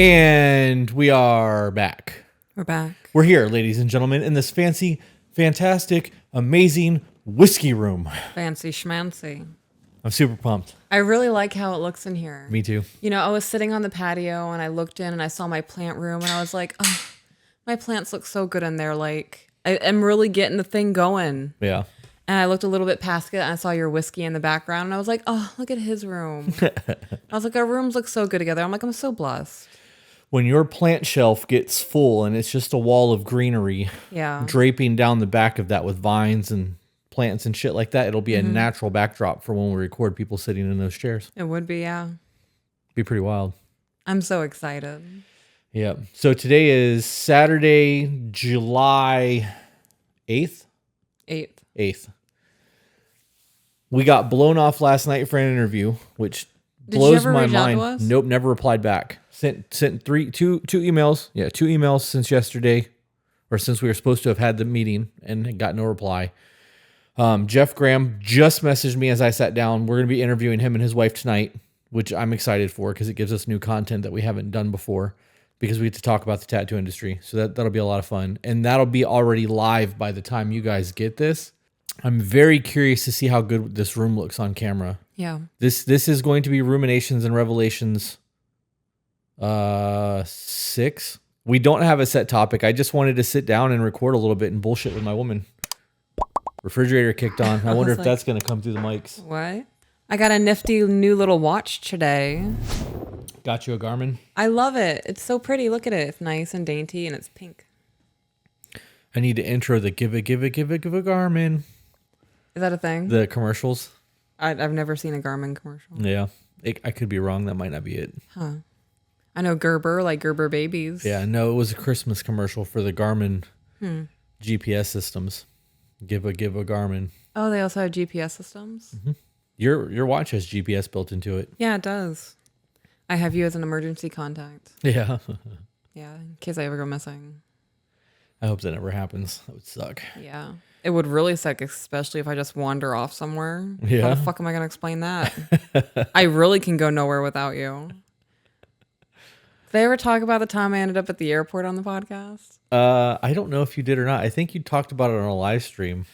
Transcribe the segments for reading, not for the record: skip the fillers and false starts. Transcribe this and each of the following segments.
And we are back. We're back. We're here, ladies and gentlemen, in this fancy, fantastic, amazing whiskey room. Fancy schmancy. I'm super pumped. I really like how it looks in here. Me too. You know, I was sitting on the patio and I looked in and I saw my plant room and I was like, oh, my plants look so good in there. Like, I'm really getting the thing going. Yeah. And I looked a little bit past it and I saw your whiskey in the background and I was like, oh, look at his room. I was like, our rooms look so good together. I'm like, I'm so blessed. When your plant shelf gets full and it's just a wall of greenery draping down the back of that with vines and plants and shit like that, it'll be a natural backdrop for when we record people sitting in those chairs. It would be, yeah. Be pretty wild. I'm so excited. Yeah. So today is Saturday, July 8th? 8th. We got blown off last night for an interview, which blows my mind. Nope, never replied back. Sent two emails. Yeah, 2 emails since yesterday, or since we were supposed to have had the meeting, and got no reply. Jeff Graham just messaged me as I sat down. We're going to be interviewing him and his wife tonight, which I'm excited for because it gives us new content that we haven't done before, because we get to talk about the tattoo industry. So that'll be a lot of fun, and that'll be already live by the time you guys get this. I'm very curious to see how good this room looks on camera. Yeah. This is going to be Ruminations and Revelations 6. We don't have a set topic. I just wanted to sit down and record a little bit and bullshit with my woman. Refrigerator kicked on. I wonder if that's going to come through the mics. What? I got a nifty new little watch today. Got you a Garmin? I love it. It's so pretty. Look at it. It's nice and dainty and it's pink. I need to intro the give a Garmin. Is that a thing? The commercials. I've never seen a Garmin commercial. Yeah. I could be wrong. That might not be it. Huh. I know Gerber, like Gerber babies. Yeah, no, it was a Christmas commercial for the Garmin GPS systems. Give a Garmin. Oh, they also have GPS systems? Mm-hmm. Your watch has GPS built into it. Yeah, it does. I have you as an emergency contact. Yeah. Yeah, in case I ever go missing. I hope that never happens. That would suck. Yeah. It would really suck, especially if I just wander off somewhere. Yeah. How the fuck am I going to explain that? I really can go nowhere without you. Did they ever talk about the time I ended up at the airport on the podcast? I don't know if you did or not. I think you talked about it on a live stream.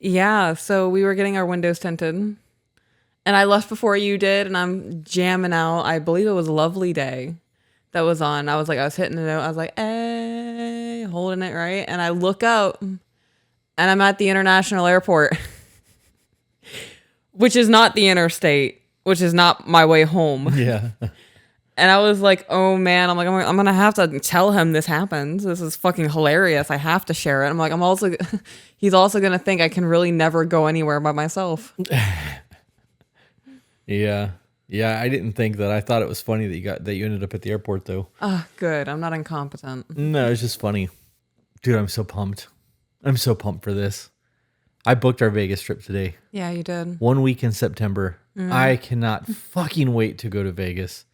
Yeah, so we were getting our windows tinted. And I left before you did, and I'm jamming out. I believe it was Lovely Day that was on. I was hitting the note. I was like, hey, holding it right. And I look out, and I'm at the international airport, which is not the interstate, which is not my way home. Yeah. And I was like, oh man, I'm going to have to tell him this happened. This is fucking hilarious. I have to share it. I'm like, he's also going to think I can really never go anywhere by myself. Yeah. Yeah, I didn't think that. I thought it was funny that you ended up at the airport though. Good. I'm not incompetent. No, it's just funny. Dude, I'm so pumped. I'm so pumped for this. I booked our Vegas trip today. Yeah, you did. 1 week in September. I cannot fucking wait to go to Vegas.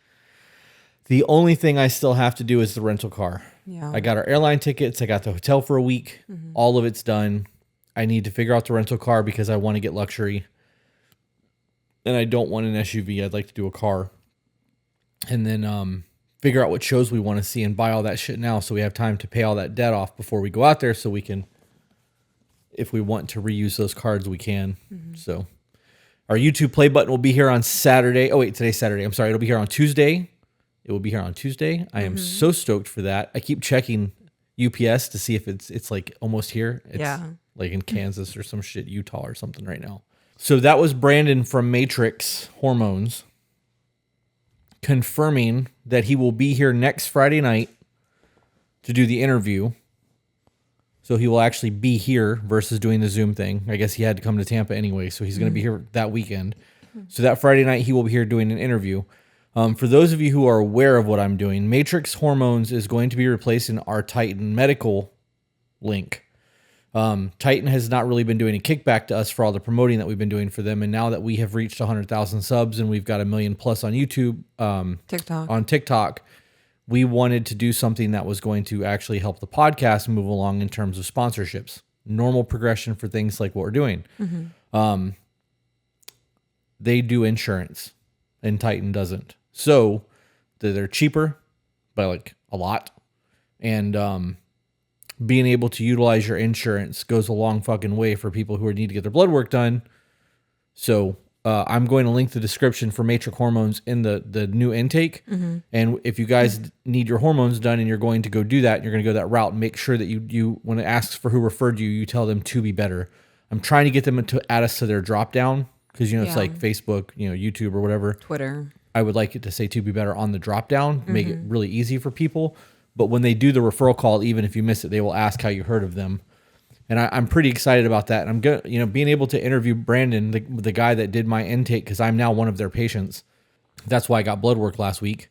The only thing I still have to do is the rental car. Yeah. I got our airline tickets. I got the hotel for a week. All of it's done. I need to figure out the rental car because I want to get luxury. And I don't want an SUV. I'd like to do a car. And then figure out what shows we want to see and buy all that shit now so we have time to pay all that debt off before we go out there so we can, if we want to reuse those cards, we can. So our YouTube play button will be here on Saturday. Oh, wait, today's Saturday. I'm sorry. It'll be here on Tuesday. It will be here on Tuesday. I am so stoked for that. I keep checking UPS to see if it's like almost here. It's like in Kansas or some shit, Utah or something right now. So that was Brandon from Matrix Hormones confirming that he will be here next Friday night to do the interview. So he will actually be here versus doing the Zoom thing. I guess he had to come to Tampa anyway, so he's going to be here that weekend. So that Friday night, he will be here doing an interview. For those of you who are aware of what I'm doing, Matrix Hormones is going to be replacing our Titan Medical link. Titan has not really been doing a kickback to us for all the promoting that we've been doing for them. And now that we have reached 100,000 subs and we've got 1 million plus on YouTube, TikTok, we wanted to do something that was going to actually help the podcast move along in terms of sponsorships. Normal progression for things like what we're doing. They do insurance and Titan doesn't. So they're cheaper, by like a lot. And being able to utilize your insurance goes a long fucking way for people who need to get their blood work done. So I'm going to link the description for Matrix Hormones in the new intake. And if you guys need your hormones done and you're going to go do that, you're going to go that route, make sure that you when it asks for who referred you, you tell them to be better. I'm trying to get them to add us to their drop down because, it's like Facebook, YouTube or whatever. Twitter. I would like it to say to be better on the drop down, make it really easy for people. But when they do the referral call, even if you miss it, they will ask how you heard of them. And I'm pretty excited about that. And I'm good, being able to interview Brandon, the guy that did my intake, because I'm now one of their patients. That's why I got blood work last week.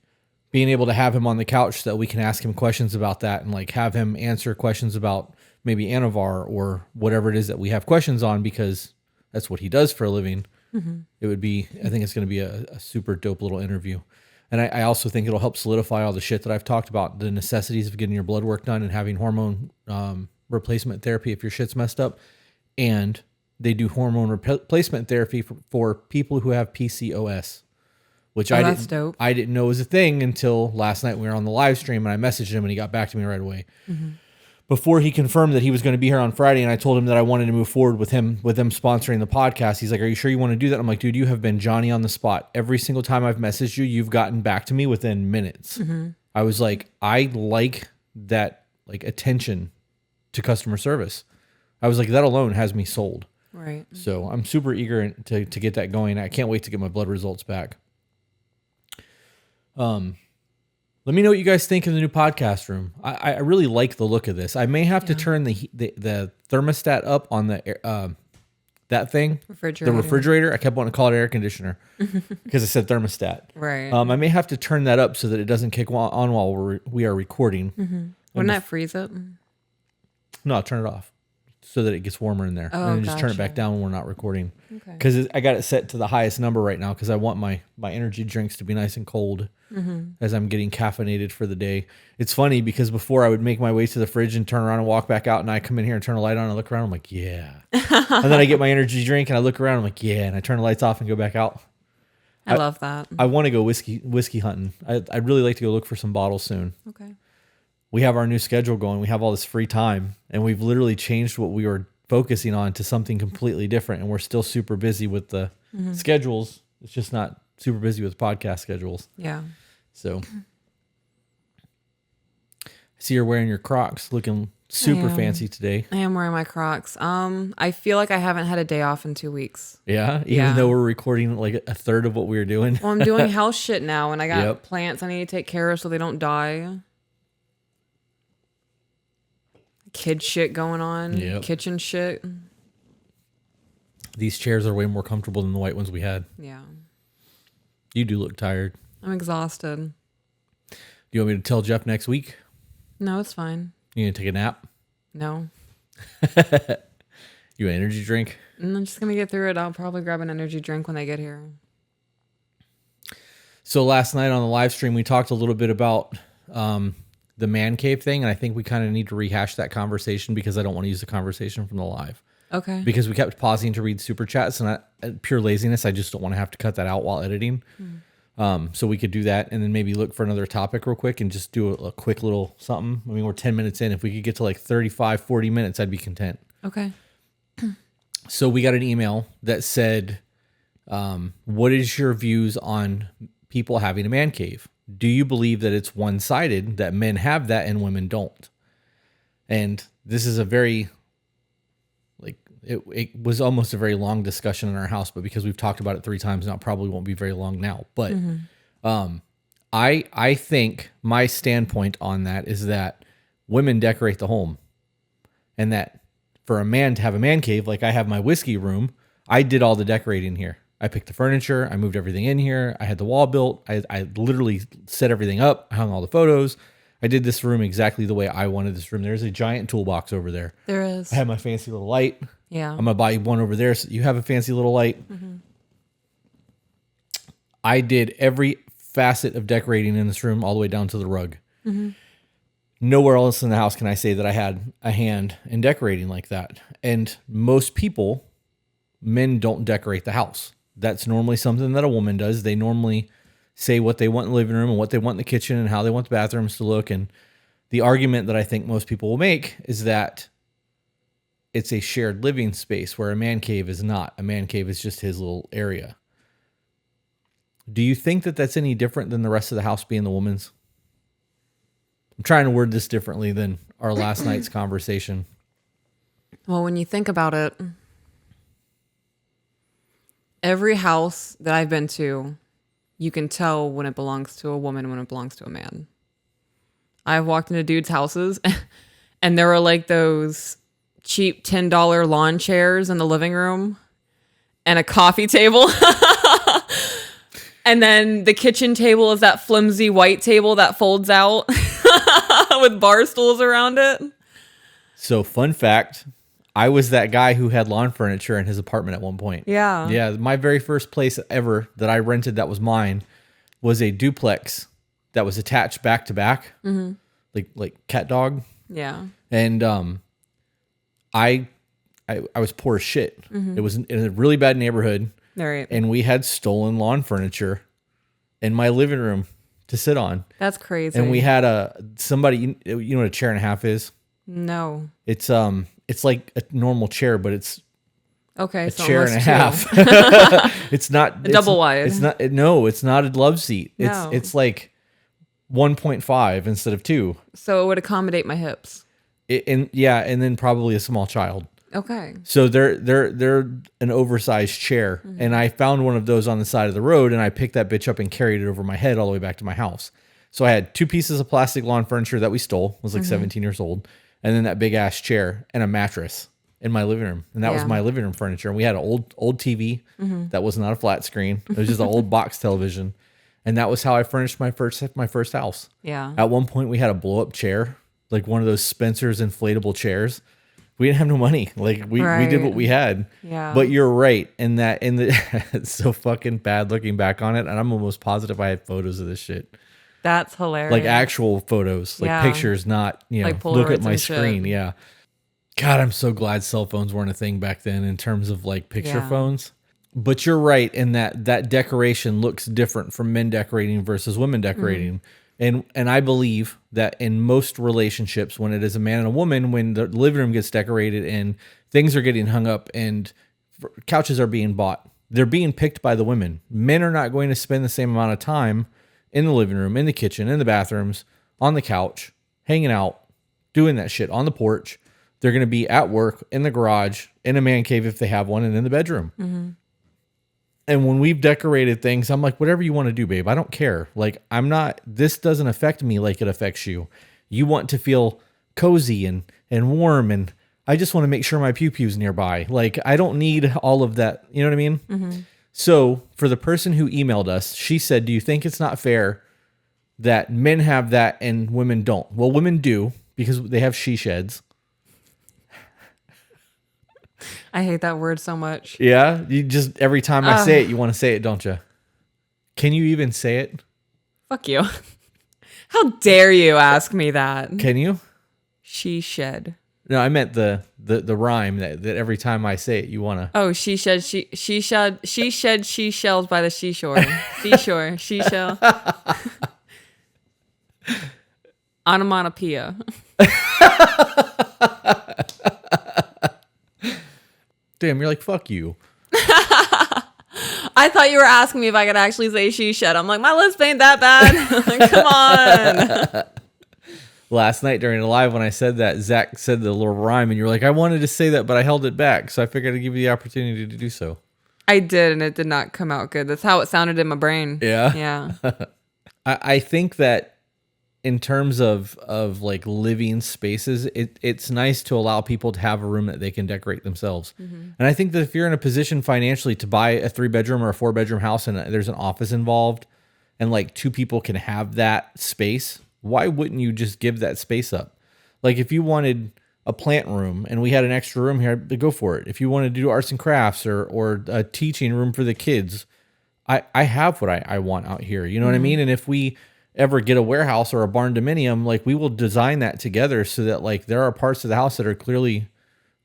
Being able to have him on the couch so that we can ask him questions about that and like have him answer questions about maybe Anavar or whatever it is that we have questions on, because that's what he does for a living. It would be, I think it's going to be a super dope little interview. And I also think it'll help solidify all the shit that I've talked about, the necessities of getting your blood work done and having hormone replacement therapy if your shit's messed up. And they do hormone replacement therapy for people who have PCOS, which that's dope. I didn't know was a thing until last night we were on the live stream and I messaged him and he got back to me right away. Before he confirmed that he was going to be here on Friday, and I told him that I wanted to move forward with them sponsoring the podcast. He's like, "Are you sure you want to do that?" I'm like, "Dude, you have been Johnny on the spot. Every single time I've messaged you, you've gotten back to me within minutes." I was like, I like that attention to customer service. I was like, that alone has me sold. Right. So I'm super eager to get that going. I can't wait to get my blood results back. Let me know what you guys think of the new podcast room. I really like the look of this. I may have to turn the thermostat up on the that thing, the refrigerator. I kept wanting to call it air conditioner because it said thermostat. Right. I may have to turn that up so that it doesn't kick on while we are recording. Wouldn't that freeze it? No, I'll turn it off so that it gets warmer in there, and then just turn it back down when we're not recording. Okay. Because I got it set to the highest number right now because I want my energy drinks to be nice and cold as I'm getting caffeinated for the day. It's funny because before I would make my way to the fridge and turn around and walk back out, and I come in here and turn the light on and I look around, I'm like, yeah. And then I get my energy drink and I look around, I'm like, yeah, and I turn the lights off and go back out. I love that. I want to go whiskey hunting. I'd really like to go look for some bottles soon. Okay. We have our new schedule going. We have all this free time, and we've literally changed what we were focusing on to something completely different. And we're still super busy with the schedules. It's just not super busy with podcast schedules. Yeah. So I see you're wearing your Crocs, looking super fancy today. I am wearing my Crocs. I feel like I haven't had a day off in 2 weeks. Yeah. Even though we're recording like a third of what we were doing. Well, I'm doing house shit now, and I got plants I need to take care of so they don't die. Kid shit going on. Kitchen shit. These chairs are way more comfortable than the white ones we had. Yeah. You do look tired. I'm exhausted. Do you want me to tell Jeff next week? No, it's fine. You need to take a nap? No. You an energy drink? I'm just going to get through it. I'll probably grab an energy drink when I get here. So last night on the live stream, we talked a little bit about the man cave thing. And I think we kind of need to rehash that conversation because I don't want to use the conversation from the live. Okay. Because we kept pausing to read super chats and pure laziness. I just don't want to have to cut that out while editing. So we could do that and then maybe look for another topic real quick and just do a quick little something. I mean, we're 10 minutes in. If we could get to like 35, 40 minutes, I'd be content. Okay. So we got an email that said, what is your views on people having a man cave? Do you believe that it's one-sided, that men have that and women don't? And this is a very, it was almost a very long discussion in our house, but because we've talked about it 3 times now, it probably won't be very long now. But I think my standpoint on that is that women decorate the home, and that for a man to have a man cave, like I have my whiskey room, I did all the decorating here. I picked the furniture. I moved everything in here. I had the wall built. I literally set everything up. I hung all the photos. I did this room exactly the way I wanted this room. There's a giant toolbox over there. There is. I have my fancy little light. Yeah. I'm going to buy one over there so you have a fancy little light. I did every facet of decorating in this room all the way down to the rug. Nowhere else in the house can I say that I had a hand in decorating like that. And most people, men don't decorate the house. That's normally something that a woman does. They normally say what they want in the living room and what they want in the kitchen and how they want the bathrooms to look. And the argument that I think most people will make is that it's a shared living space where a man cave is not. A man cave is just his little area. Do you think that that's any different than the rest of the house being the woman's? I'm trying to word this differently than our last night's conversation. Well, when you think about it, every house that I've been to, you can tell when it belongs to a woman and when it belongs to a man. I've walked into dudes' houses and there were like those cheap $10 lawn chairs in the living room and a coffee table. And then the kitchen table is that flimsy white table that folds out with bar stools around it. So fun fact, I was that guy who had lawn furniture in his apartment at one point. Yeah. Yeah. My very first place ever that I rented that was mine was a duplex that was attached back to back, like cat dog. Yeah. And I was poor as shit. It was in a really bad neighborhood. Right. And we had stolen lawn furniture in my living room to sit on. That's crazy. And we had somebody, you know what a chair and a half is? No. It's like a normal chair, but it's okay, a chair and a half. It's not double wide. It's not. No, it's not a love seat. No. It's like 1.5 instead of 2. So it would accommodate my hips. And then probably a small child. Okay. So they're an oversized chair, and I found one of those on the side of the road, and I picked that bitch up and carried it over my head all the way back to my house. So I had 2 pieces of plastic lawn furniture that we stole. I was like 17 years old, and then that big ass chair and a mattress in my living room, and that was my living room furniture. And we had an old TV that was not a flat screen; it was just an old box television, and that was how I furnished my first house. Yeah. At one point, we had a blow up chair, like one of those Spencer's inflatable chairs. We didn't have no money. Like we did what we had. Yeah. But you're right it's so fucking bad looking back on it. And I'm almost positive I have photos of this shit. That's hilarious. Like actual photos, like pictures, not, like look at my screen. Shit. Yeah. God, I'm so glad cell phones weren't a thing back then in terms of like picture phones. But you're right in that decoration looks different from men decorating versus women decorating. And I believe that in most relationships, when it is a man and a woman, when the living room gets decorated and things are getting hung up and couches are being bought, they're being picked by the women. Men are not going to spend the same amount of time in the living room, in the kitchen, in the bathrooms, on the couch, hanging out, doing that shit on the porch. They're going to be at work, in the garage, in a man cave if they have one, and in the bedroom. And when we've decorated things, I'm like, whatever you want to do, babe. I don't care. Like, this doesn't affect me like it affects you. You want to feel cozy and warm, and I just want to make sure my pew-pew's nearby. Like, I don't need all of that. You know what I mean? So for the person who emailed us, she said, do you think it's not fair that men have that and women don't? Well, women do because they have she sheds. I hate that word so much. Yeah? You just, every time I say it, you want to say it, don't you? Can you even say it? Fuck you. How dare you ask me that? Can you? She shed. No, I meant the rhyme that every time I say it, you want to. Oh, she shed she shells by the seashore. Seashore, she shell. Onomatopoeia. Damn, you're like, fuck you. I thought you were asking me if I could actually say she shed. I'm like, my lisp ain't that bad. Come on. Last night during the live when I said that, Zach said the little rhyme and you were like, I wanted to say that, but I held it back. So I figured I'd give you the opportunity to do so. I did, and it did not come out good. That's how it sounded in my brain. Yeah. Yeah. I think that in terms of like living spaces, it's nice to allow people to have a room that they can decorate themselves. And I think that if you're in a position financially to buy a 3-bedroom or a 4-bedroom house and there's an office involved and like 2 people can have that space, why wouldn't you just give that space up? Like if you wanted a plant room and we had an extra room here, to go for it. If you wanted to do arts and crafts or a teaching room for the kids, I have what I want out here. You know what I mean? And if we ever get a warehouse or a barn dominium, like we will design that together so that like there are parts of the house that are clearly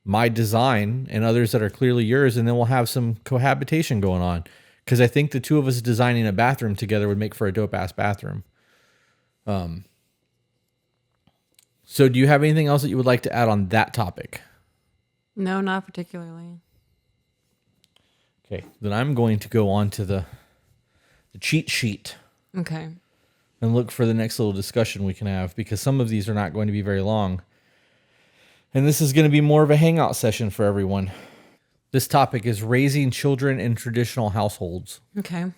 my design and others that are clearly yours. And then we'll have some cohabitation going on. Because I think the two of us designing a bathroom together would make for a dope ass bathroom. So do you have anything else that you would like to add on that topic? No, not particularly. Okay, then I'm going to go on to the cheat sheet. Okay. And look for the next little discussion we can have, because some of these are not going to be very long. And this is going to be more of a hangout session for everyone. This topic is raising children in traditional households. Okay.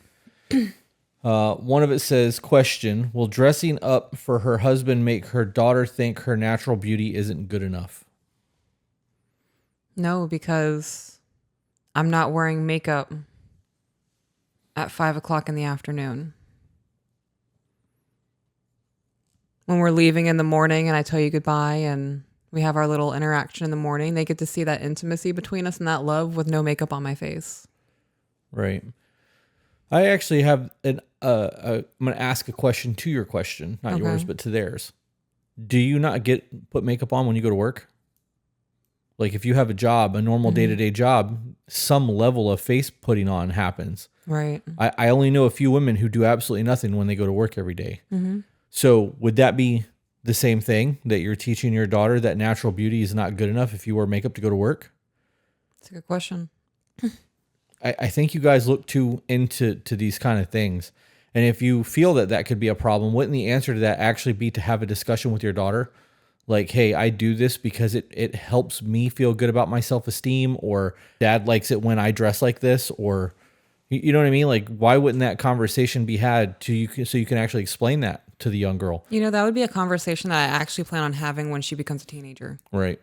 One of it says, question, will dressing up for her husband make her daughter think her natural beauty isn't good enough? No, because I'm not wearing makeup at 5:00 in the afternoon. When we're leaving in the morning and I tell you goodbye and we have our little interaction in the morning, they get to see that intimacy between us and that love with no makeup on my face. Right. I actually have I'm going to ask a question to your question, not yours, but to theirs. Do you not put makeup on when you go to work? Like if you have a job, a normal day-to-day job, some level of face putting on happens. Right. I only know a few women who do absolutely nothing when they go to work every day. Mm-hmm. So would that be the same thing that you're teaching your daughter, that natural beauty is not good enough if you wear makeup to go to work? That's a good question. I think you guys look too into these kind of things. And if you feel that could be a problem, wouldn't the answer to that actually be to have a discussion with your daughter? Like, hey, I do this because it helps me feel good about my self-esteem, or dad likes it when I dress like this, or you know what I mean? Like, why wouldn't that conversation be had so you can actually explain that to the young girl? You know, that would be a conversation that I actually plan on having when she becomes a teenager. Right.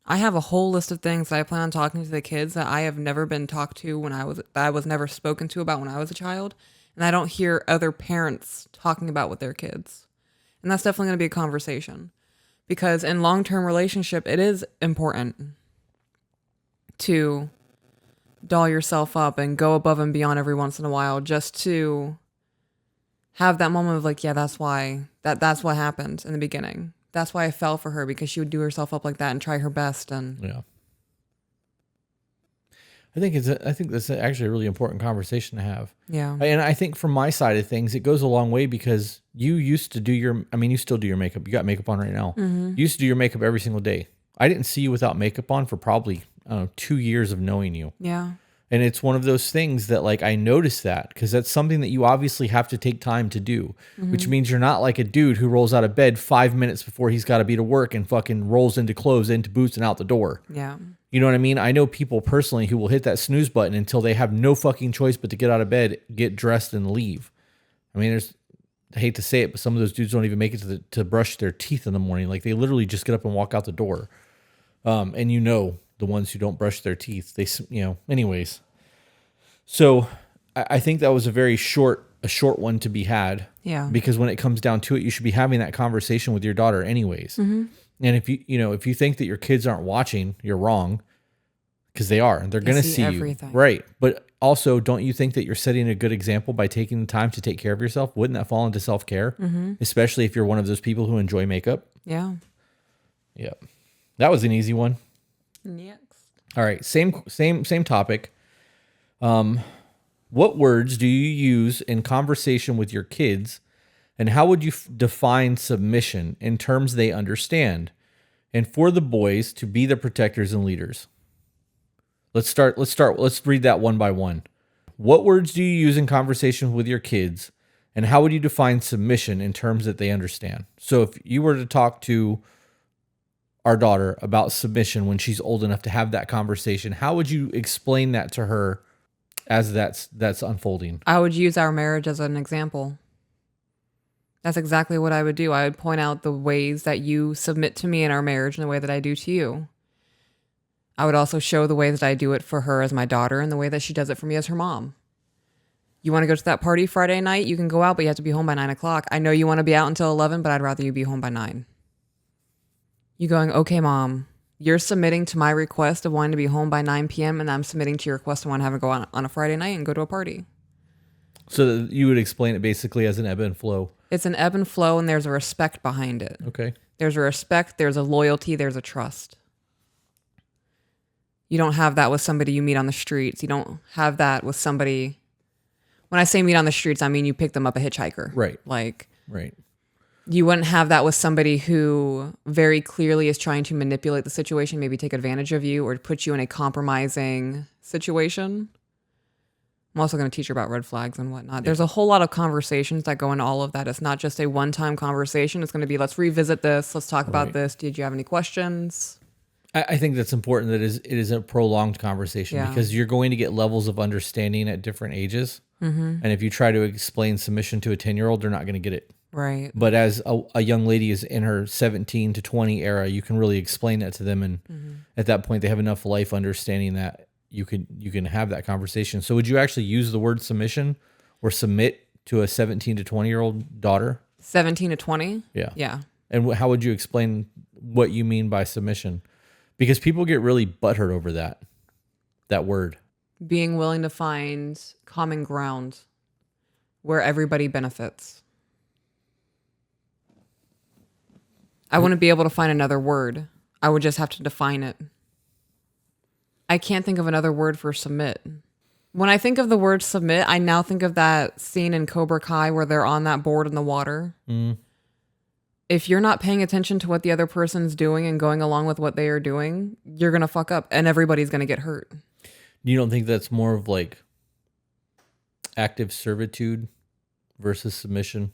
I have a whole list of things that I plan on talking to the kids that I have never been talked to that I was never spoken to about when I was a child. And I don't hear other parents talking about with their kids. And that's definitely going to be a conversation. Because in long-term relationship, it is important to doll yourself up and go above and beyond every once in a while just to have that moment of like, yeah, that's why that's what happened in the beginning. That's why I fell for her, because she would do herself up like that and try her best. And yeah, I think that's actually a really important conversation to have. Yeah. And I think from my side of things, it goes a long way, because you used to do you still do your makeup. You got makeup on right now. Mm-hmm. You used to do your makeup every single day. I didn't see you without makeup on for probably, 2 years of knowing you. Yeah. And it's one of those things that, like, I noticed that, because that's something that you obviously have to take time to do, which means you're not like a dude who rolls out of bed 5 minutes before he's got to be to work and fucking rolls into clothes, into boots, and out the door. Yeah. You know what I mean? I know people personally who will hit that snooze button until they have no fucking choice but to get out of bed, get dressed, and leave. I mean, I hate to say it, but some of those dudes don't even make it to brush their teeth in the morning. Like, they literally just get up and walk out the door. And the ones who don't brush their teeth, anyways. So I think that was a very short one to be had. Yeah. Because when it comes down to it, you should be having that conversation with your daughter anyways. Mm-hmm. And if you think that your kids aren't watching, you're wrong, because they are. They're going to see everything. You. Right. But also, don't you think that you're setting a good example by taking the time to take care of yourself? Wouldn't that fall into self-care? Mm-hmm. Especially if you're one of those people who enjoy makeup? Yeah. Yeah. That was an easy one. Next. All right. Same topic. What words do you use in conversation with your kids, and how would you define submission in terms they understand, and for the boys to be the protectors and leaders? Let's read that one by one. What words do you use in conversation with your kids, and how would you define submission in terms that they understand? So if you were to talk to our daughter about submission when she's old enough to have that conversation, how would you explain that to her as that's unfolding? I would use our marriage as an example. That's exactly what I would do. I would point out the ways that you submit to me in our marriage and the way that I do to you. I would also show the way that I do it for her as my daughter and the way that she does it for me as her mom. You want to go to that party Friday night? You can go out, but you have to be home by 9 o'clock. I know you want to be out until 11, but I'd rather you be home by 9. You going, okay, Mom, you're submitting to my request of wanting to be home by 9 p.m. and I'm submitting to your request of wanting to have a go on a Friday night and go to a party. So you would explain it basically as an ebb and flow. It's an ebb and flow, and there's a respect behind it. Okay. There's a respect, there's a loyalty, there's a trust. You don't have that with somebody you meet on the streets. You don't have that with somebody when I say meet on the streets, I mean you pick them up a hitchhiker. Right. Like, right. You wouldn't have that with somebody who very clearly is trying to manipulate the situation, maybe take advantage of you or put you in a compromising situation. I'm also going to teach her about red flags and whatnot. There's a whole lot of conversations that go into all of that. It's not just a one-time conversation. It's going to be, let's revisit this. Let's talk about this. Did you have any questions? I think that's important that it is a prolonged conversation because you're going to get levels of understanding at different ages. Mm-hmm. And if you try to explain submission to a 10-year-old, they're not going to get it. Right. But as a young lady is in her 17 to 20 era, you can really explain that to them. And at that point, they have enough life understanding that you can have that conversation. So would you actually use the word submission or submit to a 17 to 20-year-old daughter? 17 to 20? Yeah. Yeah. And how would you explain what you mean by submission? Because people get really butthurt over that word. Being willing to find common ground where everybody benefits. I wouldn't be able to find another word. I would just have to define it. I can't think of another word for submit. When I think of the word submit, I now think of that scene in Cobra Kai where they're on that board in the water. Mm. If you're not paying attention to what the other person's doing and going along with what they are doing, you're going to fuck up and everybody's going to get hurt. You don't think that's more of like active servitude versus submission?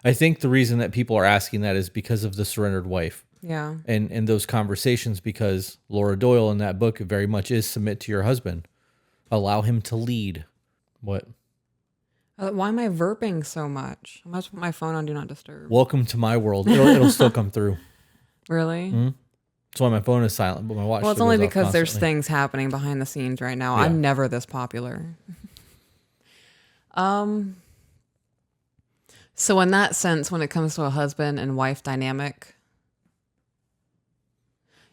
I think the reason that people are asking that is because of the surrendered wife. Yeah. And those conversations, because Laura Doyle in that book very much is submit to your husband. Allow him to lead. What? Why am I verping so much? I must put my phone on Do Not Disturb. Welcome to my world. It'll still come through. Really? Mm-hmm. That's why my phone is silent, but my watch. Well, it's only because there's things happening behind the scenes right now. Yeah. I'm never this popular. So in that sense, when it comes to a husband and wife dynamic,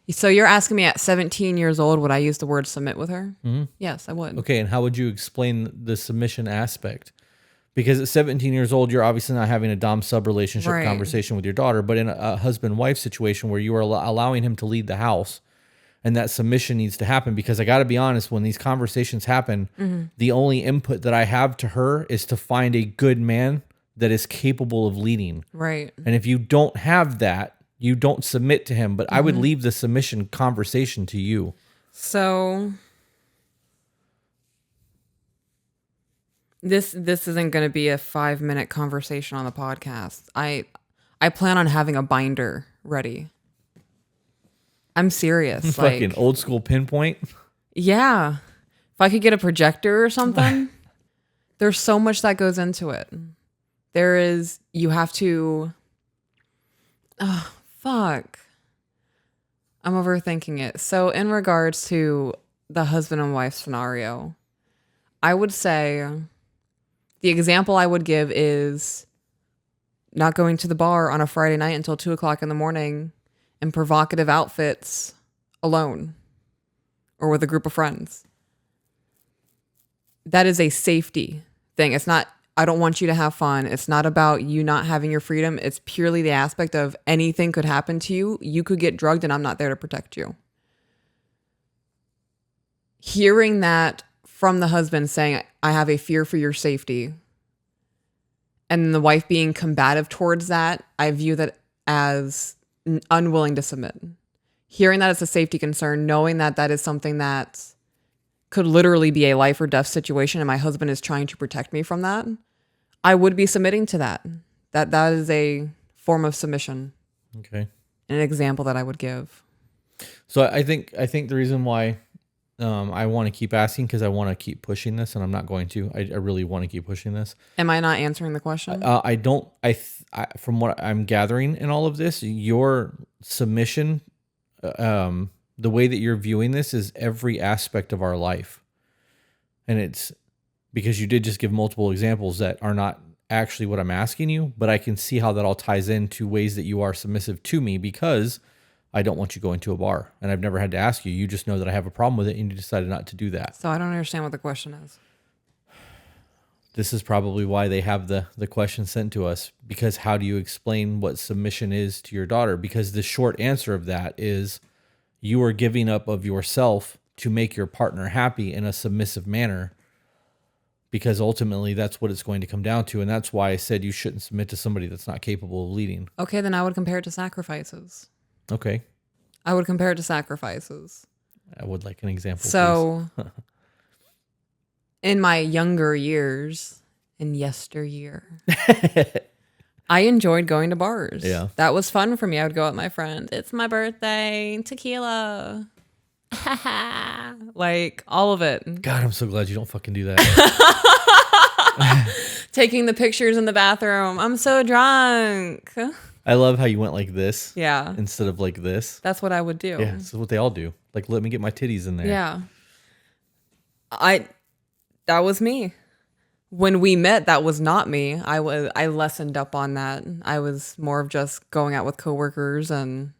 so you're asking me at 17 years old, would I use the word submit with her? Mm-hmm. Yes, I would. Okay, and how would you explain the submission aspect? Because at 17 years old, you're obviously not having a dom-sub relationship conversation with your daughter, but in a husband-wife situation where you are allowing him to lead the house, and that submission needs to happen. Because I got to be honest, when these conversations happen, the only input that I have to her is to find a good man that is capable of leading. Right. And if you don't have that, you don't submit to him. But I would leave the submission conversation to you. So this isn't going to be a 5-minute conversation on the podcast. I plan on having a binder ready. I'm serious. Fucking old school pinpoint. Yeah. If I could get a projector or something, there's so much that goes into it. You have to, fuck. I'm overthinking it. So in regards to the husband and wife scenario, I would say the example I would give is not going to the bar on a Friday night until 2:00 in the morning in provocative outfits alone or with a group of friends. That is a safety thing. It's not, I don't want you to have fun. It's not about you not having your freedom. It's purely the aspect of anything could happen to you. You could get drugged and I'm not there to protect you. Hearing that from the husband saying, I have a fear for your safety, and the wife being combative towards that, I view that as unwilling to submit. Hearing that it's a safety concern, knowing that that is something that could literally be a life or death situation and my husband is trying to protect me from that, I would be submitting to that. That is a form of submission. Okay. An example that I would give. So I think the reason why I want to keep asking, because I want to keep pushing this, and I'm not going to. I really want to keep pushing this. Am I not answering the question? I don't. From what I'm gathering in all of this, your submission, the way that you're viewing this is every aspect of our life. And it's because you did just give multiple examples that are not actually what I'm asking you, but I can see how that all ties into ways that you are submissive to me because I don't want you going to a bar. And I've never had to ask you. You just know that I have a problem with it and you decided not to do that. So I don't understand what the question is. This is probably why they have the question sent to us, because how do you explain what submission is to your daughter? Because the short answer of that is you are giving up of yourself to make your partner happy in a submissive manner. because ultimately that's what it's going to come down to. And that's why I said you shouldn't submit to somebody that's not capable of leading. Okay, then I would compare it to sacrifices. Okay. I would compare it to sacrifices. I would like an example. So in my younger years, in yesteryear, I enjoyed going to bars. Yeah. That was fun for me. I would go out with my friends. It's my birthday. Tequila. Like all of it. God, I'm so glad you don't fucking do that. Taking the pictures in the bathroom. I'm so drunk. I love how you went like this. Yeah. Instead of like this. That's what I would do. Yeah, this is what they all do. Like, let me get my titties in there. Yeah. That was me. When we met, that was not me. I lessened up on that. I was more of just going out with coworkers, and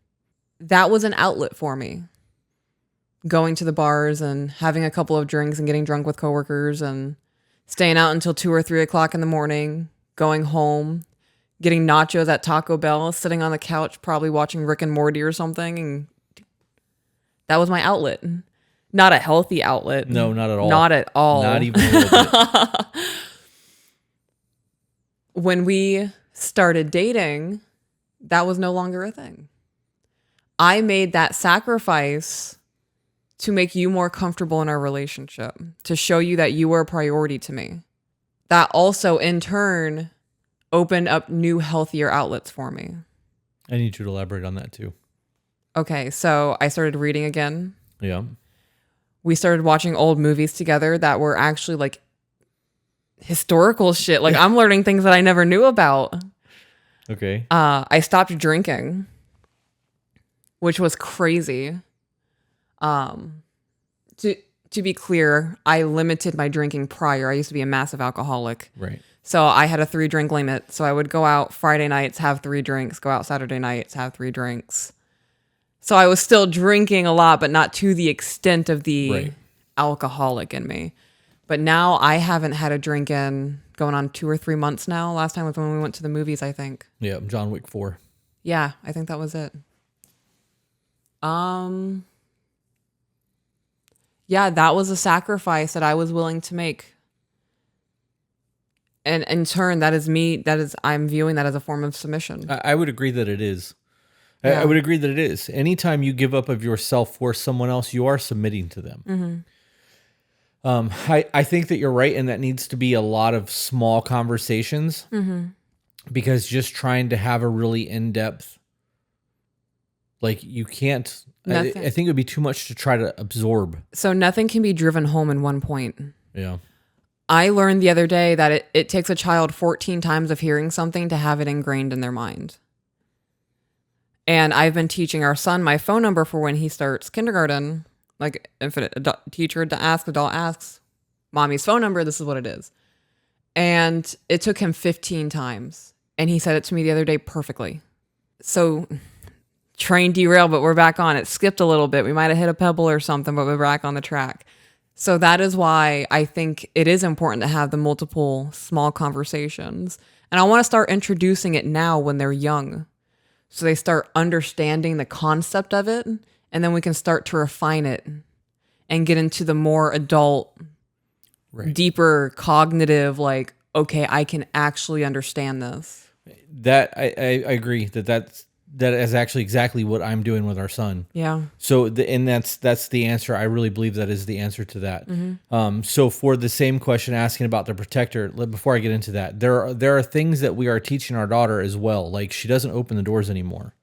that was an outlet for me. Going to the bars and having a couple of drinks and getting drunk with coworkers and staying out until 2 or 3 o'clock in the morning, going home, getting nachos at Taco Bell, sitting on the couch, probably watching Rick and Morty or something. And that was my outlet. Not a healthy outlet. No, not at all. Not at all. Not even a little bit. When we started dating, that was no longer a thing. I made that sacrifice to make you more comfortable in our relationship, to show you that you were a priority to me. That also, in turn, opened up new, healthier outlets for me. I need you to elaborate on that too. Okay, so I started reading again. Yeah. We started watching old movies together that were actually like historical shit. Like I'm learning things that I never knew about. Okay. I stopped drinking, which was crazy. To be clear, I limited my drinking prior. I used to be a massive alcoholic. Right. So I had a 3-drink limit. So I would go out Friday nights, have 3 drinks, go out Saturday nights, have 3 drinks. So I was still drinking a lot, but not to the extent of the alcoholic in me. But now I haven't had a drink in going on 2 or 3 months now. Last time was when we went to the movies, I think. Yeah, John Wick 4. Yeah, I think that was it. Yeah, that was a sacrifice that I was willing to make. And in turn, that is me. I'm viewing that as a form of submission. I would agree that it is. Yeah. I would agree that it is. Anytime you give up of yourself for someone else, you are submitting to them. Mm-hmm. I think that you're right, and that needs to be a lot of small conversations, because just trying to have a really in-depth, like you can't, I think it would be too much to try to absorb. So nothing can be driven home in one point. Yeah. I learned the other day that it takes a child 14 times of hearing something to have it ingrained in their mind. And I've been teaching our son my phone number for when he starts kindergarten. Like if a teacher adult asks, mommy's phone number, this is what it is. And it took him 15 times. And he said it to me the other day perfectly. So train derailed, but we're back on. It skipped a little bit. We might have hit a pebble or something, but we're back on the track. So that is why I think it is important to have the multiple small conversations. And I want to start introducing it now when they're young. So they start understanding the concept of it, and then we can start to refine it and get into the more adult, deeper cognitive, like, okay, I can actually understand this. That I agree that is actually exactly what I'm doing with our son. Yeah. So that's the answer. I really believe that is the answer to that. Mm-hmm. So for the same question asking about the protector, before I get into that, there are things that we are teaching our daughter as well. Like she doesn't open the doors anymore.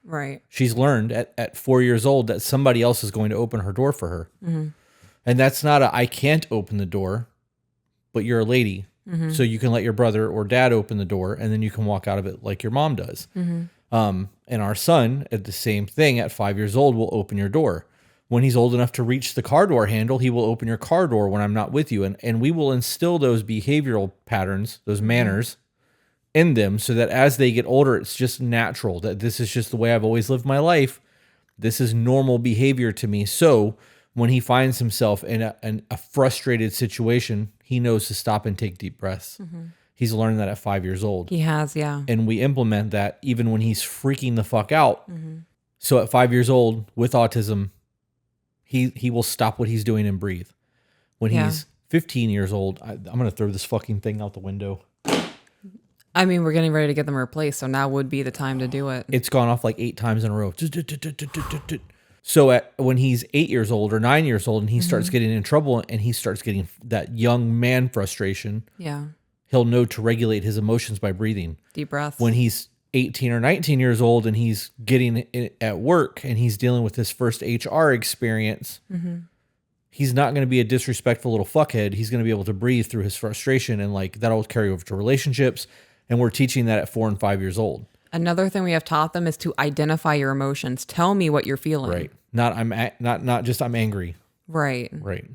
Right. She's learned at 4 years old that somebody else is going to open her door for her. Mm-hmm. And that's not I can't open the door, but you're a lady. Mm-hmm. So you can let your brother or dad open the door and then you can walk out of it like your mom does. Mm-hmm. And our son, at the same thing, at 5 years old, will open your door. When he's old enough to reach the car door handle, he will open your car door when I'm not with you. And we will instill those behavioral patterns, those manners in them so that as they get older, it's just natural that this is just the way I've always lived my life. This is normal behavior to me. So when he finds himself in a frustrated situation, he knows to stop and take deep breaths. Mm-hmm. He's learned that at 5 years old. He has, yeah. And we implement that even when he's freaking the fuck out. Mm-hmm. So at 5 years old with autism, he will stop what he's doing and breathe. When he's 15 years old, I'm going to throw this fucking thing out the window. I mean, we're getting ready to get them replaced, so now would be the time to do it. It's gone off like 8 times in a row. So when he's 8 years old or 9 years old and he starts getting in trouble and he starts getting that young man frustration, he'll know to regulate his emotions by breathing. Deep breaths. When he's 18 or 19 years old and he's getting at work and he's dealing with his first HR experience, he's not going to be a disrespectful little fuckhead. He's going to be able to breathe through his frustration, and like that'll carry over to relationships. And we're teaching that at 4 and 5 years old. Another thing we have taught them is to identify your emotions. Tell me what you're feeling. Right. Not just I'm angry. Right. Right.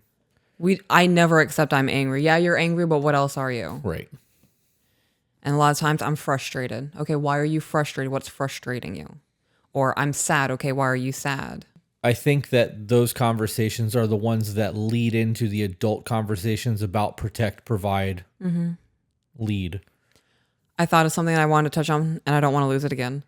I never accept I'm angry. Yeah, you're angry, but what else are you? Right. And a lot of times I'm frustrated. Okay, why are you frustrated? What's frustrating you? Or I'm sad. Okay, why are you sad? I think that those conversations are the ones that lead into the adult conversations about protect, provide, lead. I thought of something I wanted to touch on, and I don't want to lose it again.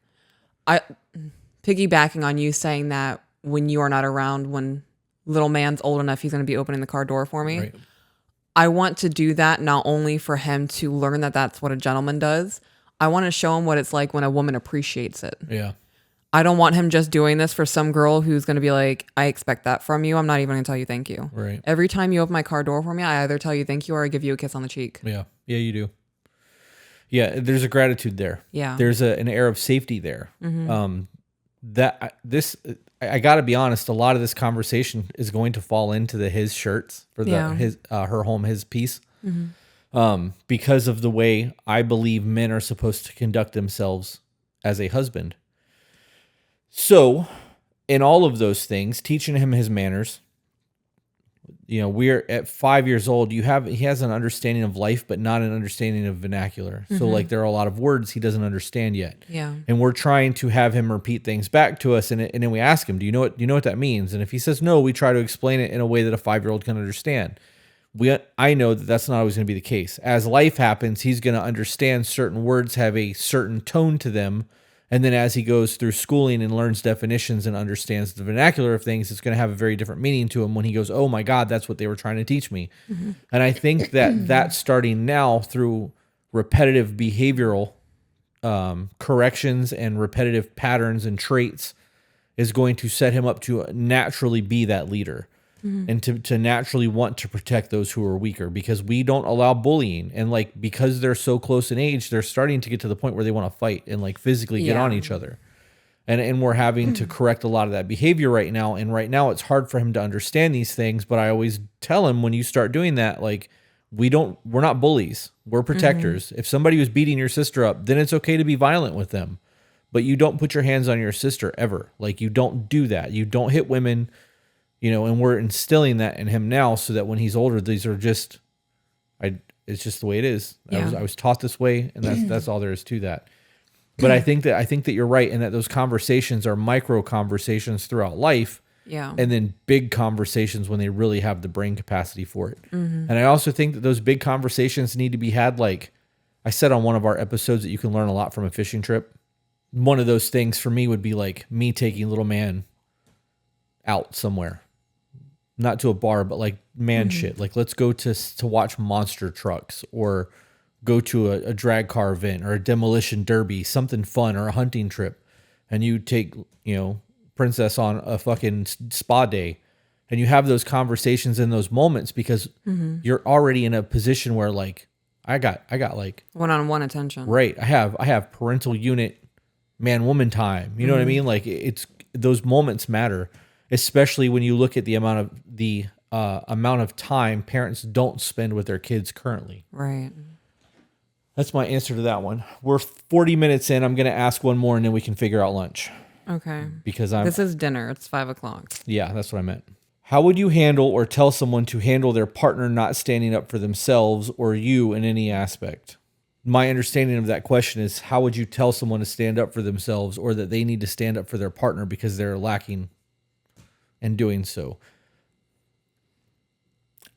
Piggybacking on you saying that when you are not around, when little man's old enough, he's going to be opening the car door for me. Right. I want to do that not only for him to learn that that's what a gentleman does. I want to show him what it's like when a woman appreciates it. Yeah. I don't want him just doing this for some girl who's going to be like, I expect that from you. I'm not even going to tell you thank you. Right. Every time you open my car door for me, I either tell you thank you or I give you a kiss on the cheek. Yeah. Yeah, you do. Yeah, there's a gratitude there. Yeah. There's an air of safety there. I got to be honest, a lot of this conversation is going to fall into the his shirts for the her home, his piece. Because of the way I believe men are supposed to conduct themselves as a husband. So, in all of those things, teaching him his manners, we're at 5 years old. He has an understanding of life, but not an understanding of vernacular. So like there are a lot of words he doesn't understand yet. Yeah. And we're trying to have him repeat things back to us. And then we ask him, do you know what that means? And if he says no, we try to explain it in a way that a 5-year-old can understand. I know that that's not always going to be the case. As life happens, he's going to understand certain words have a certain tone to them. And then as he goes through schooling and learns definitions and understands the vernacular of things, it's going to have a very different meaning to him when he goes, oh my God, that's what they were trying to teach me. And I think that that's starting now through repetitive behavioral corrections and repetitive patterns and traits is going to set him up to naturally be that leader. And to naturally want to protect those who are weaker, because we don't allow bullying. And like, because they're so close in age, they're starting to get to the point where they want to fight and like physically get on each other. And we're having to correct a lot of that behavior right now. And right now it's hard for him to understand these things. But I always tell him, when you start doing that, like we're not bullies. We're protectors. If somebody was beating your sister up, then it's okay to be violent with them. But you don't put your hands on your sister ever. Like you don't do that. You don't hit women. And we're instilling that in him now so that when he's older, these are just, it's just the way it is. Yeah. I was taught this way, and that's all there is to that. But I think that you're right, and that those conversations are micro conversations throughout life. Yeah. And then big conversations when they really have the brain capacity for it. And I also think that those big conversations need to be had, like I said on one of our episodes, that you can learn a lot from a fishing trip. One of those things for me would be like me taking little man out somewhere. Not to a bar, but like man shit. Like let's go to watch monster trucks, or go to a drag car event, or a demolition derby, something fun, or a hunting trip. And you take, Princess on a fucking spa day, and you have those conversations in those moments, because you're already in a position where like, I got like one-on-one attention. Right. I have parental unit man-woman time. You know what I mean? Like it's, those moments matter. Especially when you look at the amount of time parents don't spend with their kids currently. Right. That's my answer to that one. We're 40 minutes in. I'm going to ask one more, and then we can figure out lunch. Okay. Because this is dinner. It's 5:00. Yeah, that's what I meant. How would you handle or tell someone to handle their partner not standing up for themselves or you in any aspect? My understanding of that question is, how would you tell someone to stand up for themselves, or that they need to stand up for their partner because they're lacking and doing so?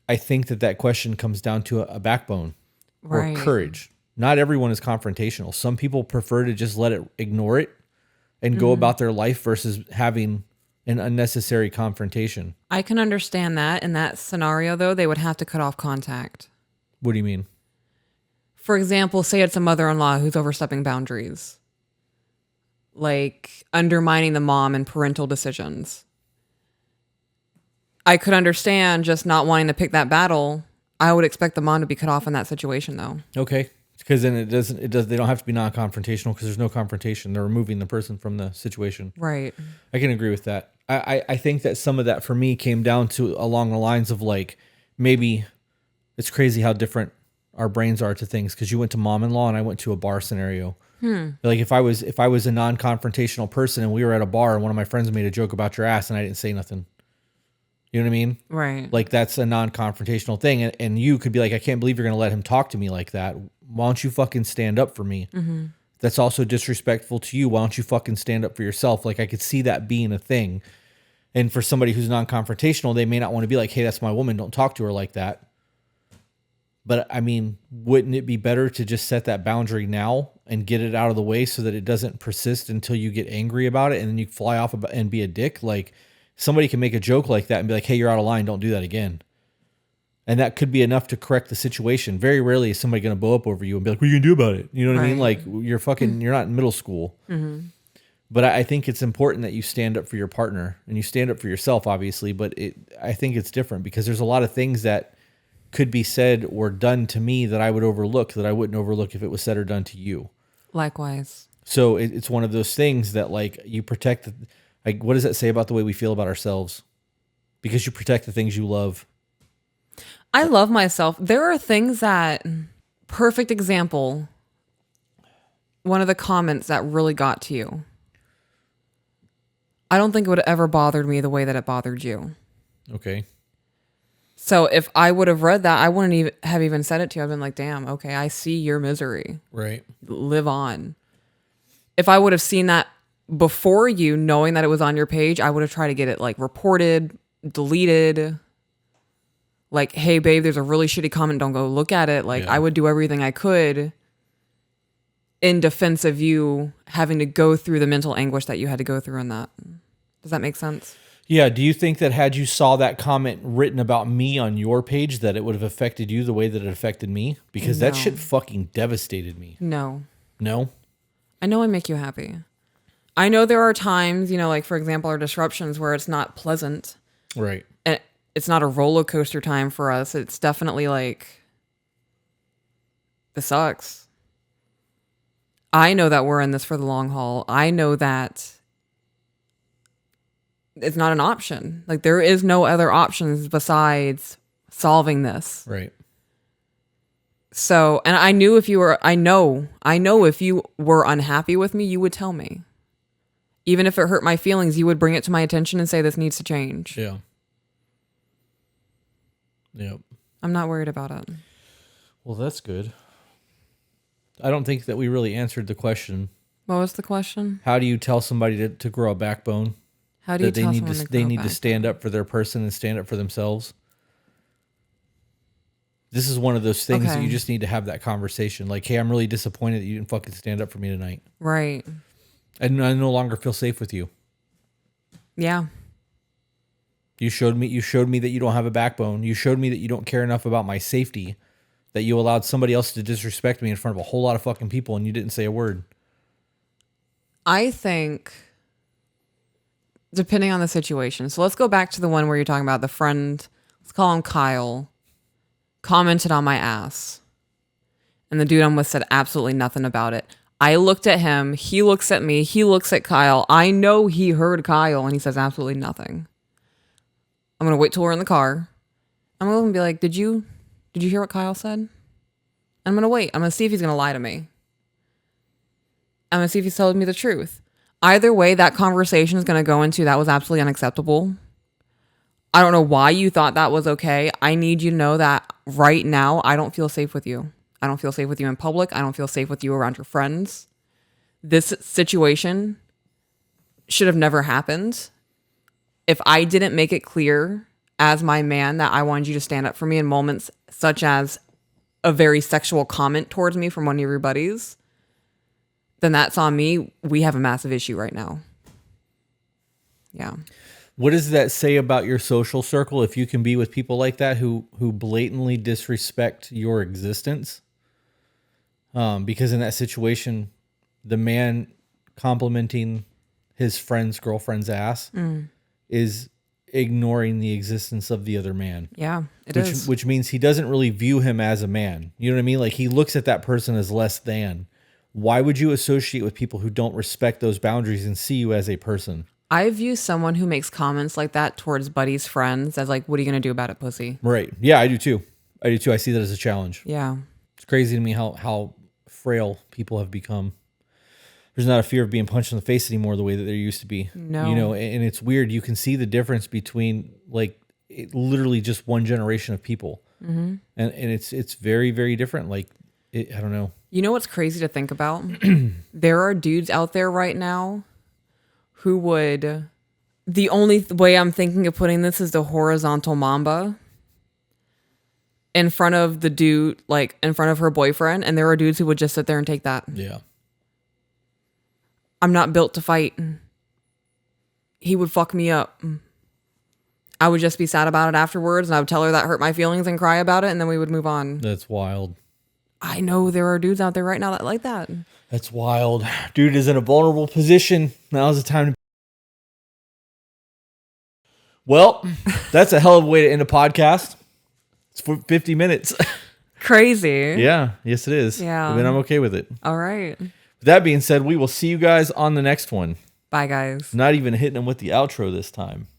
I think that question comes down to a backbone or courage. Not everyone is confrontational. Some people prefer to just ignore it and go about their life versus having an unnecessary confrontation. I can understand that. In that scenario, though, they would have to cut off contact. What do you mean? For example, say it's a mother-in-law who's overstepping boundaries, like undermining the mom and parental decisions. I could understand just not wanting to pick that battle. I would expect the mom to be cut off in that situation, though. Okay. Because then they don't have to be non-confrontational because there's no confrontation. They're removing the person from the situation. Right. I can agree with that. I think that some of that for me came down to along the lines of like, maybe it's crazy how different our brains are to things. Because you went to mom-in-law and I went to a bar scenario. Like if I was a non-confrontational person and we were at a bar and one of my friends made a joke about your ass and I didn't say nothing. You know what I mean? Right. Like that's a non-confrontational thing. And you could be like, I can't believe you're going to let him talk to me like that. Why don't you fucking stand up for me? Mm-hmm. That's also disrespectful to you. Why don't you fucking stand up for yourself? Like I could see that being a thing. And for somebody who's non-confrontational, they may not want to be like, hey, that's my woman. Don't talk to her like that. But I mean, wouldn't it be better to just set that boundary now and get it out of the way so that it doesn't persist until you get angry about it and then you fly off and be a dick? Like somebody can make a joke like that and be like, hey, you're out of line. Don't do that again. And that could be enough to correct the situation. Very rarely is somebody going to blow up over you and be like, what are you going to do about it? You know what I mean? Like you're not in middle school. Mm-hmm. But I think it's important that you stand up for your partner and you stand up for yourself, obviously. But I think it's different because there's a lot of things that could be said or done to me that I would overlook that I wouldn't overlook if it was said or done to you. Likewise. So it's one of those things that like you protect. Like, what does that say about the way we feel about ourselves? Because you protect the things you love. I love myself. There are things that, perfect example, one of the comments that really got to you. I don't think it would have ever bothered me the way that it bothered you. Okay. So if I would have read that, I wouldn't have even said it to you. I've been like, damn, okay, I see your misery. Right. Live on. If I would have seen that before you, knowing that it was on your page, I would have tried to get it like reported, deleted. Like, hey, babe, there's a really shitty comment. Don't go look at it. Like, I would do everything I could in defense of you having to go through the mental anguish that you had to go through in that. Does that make sense? Yeah. Do you think that had you saw that comment written about me on your page, that it would have affected you the way that it affected me? Because that shit fucking devastated me. No. No? I know I make you happy. I know there are times, like, for example, our disruptions where it's not pleasant. Right. And it's not a roller coaster time for us. It's definitely like, this sucks. I know that we're in this for the long haul. I know that it's not an option. Like there is no other options besides solving this. Right. So, and I knew if you were, I know if you were unhappy with me, you would tell me. Even if it hurt my feelings, you would bring it to my attention and say, this needs to change. Yeah. Yep. I'm not worried about it. Well, that's good. I don't think that we really answered the question. What was the question? How do you tell somebody to grow a backbone? How do you tell someone they need to stand up for their person and stand up for themselves? This is one of those things that you just need to have that conversation. Like, hey, I'm really disappointed that you didn't fucking stand up for me tonight. Right. I no longer feel safe with you. Yeah. You showed me that you don't have a backbone. You showed me that you don't care enough about my safety, that you allowed somebody else to disrespect me in front of a whole lot of fucking people and you didn't say a word. I think, depending on the situation. So let's go back to the one where you're talking about the friend, let's call him Kyle, commented on my ass. And the dude almost said absolutely nothing about it. I looked at him. He looks at me. He looks at Kyle. I know he heard Kyle and he says absolutely nothing. I'm going to wait till we're in the car. I'm going to be like, did you hear what Kyle said? I'm going to wait. I'm going to see if he's going to lie to me. I'm going to see if he's telling me the truth. Either way, that conversation is going to go into that was absolutely unacceptable. I don't know why you thought that was okay. I need you to know that right now, I don't feel safe with you. I don't feel safe with you in public. I don't feel safe with you around your friends. This situation should have never happened. If I didn't make it clear as my man that I wanted you to stand up for me in moments such as a very sexual comment towards me from one of your buddies, then that's on me. We have a massive issue right now. Yeah. What does that say about your social circle if you can be with people like that who blatantly disrespect your existence? Because in that situation, the man complimenting his friend's girlfriend's ass is ignoring the existence of the other man. Yeah, it is. Which means he doesn't really view him as a man. You know what I mean? Like he looks at that person as less than. Why would you associate with people who don't respect those boundaries and see you as a person? I view someone who makes comments like that towards buddies' friends as like, what are you going to do about it, pussy? Right. Yeah, I do too. I see that as a challenge. Yeah. It's crazy to me how frail people have become. There's not a fear of being punched in the face anymore the way that there used to be. No. You know, and it's weird. You can see the difference between like literally just one generation of people. Mm-hmm. And it's very, very different. Like, I don't know. You know what's crazy to think about? There are dudes out there right now who would, the only way I'm thinking of putting this is the horizontal mamba in front of the dude, like in front of her boyfriend. And there are dudes who would just sit there and take that. Yeah. I'm not built to fight. He would fuck me up. I would just be sad about it afterwards. And I would tell her that hurt my feelings and cry about it. And then we would move on. That's wild. I know there are dudes out there right now that like that. That's wild. Dude is in a vulnerable position. Now's the time to. Well, that's a hell of a way to end a podcast. It's for 50 minutes. Crazy. Yeah. Yes, it is. Yeah. But I'm okay with it. All right. With that being said, we will see you guys on the next one. Bye, guys. Not even hitting them with the outro this time.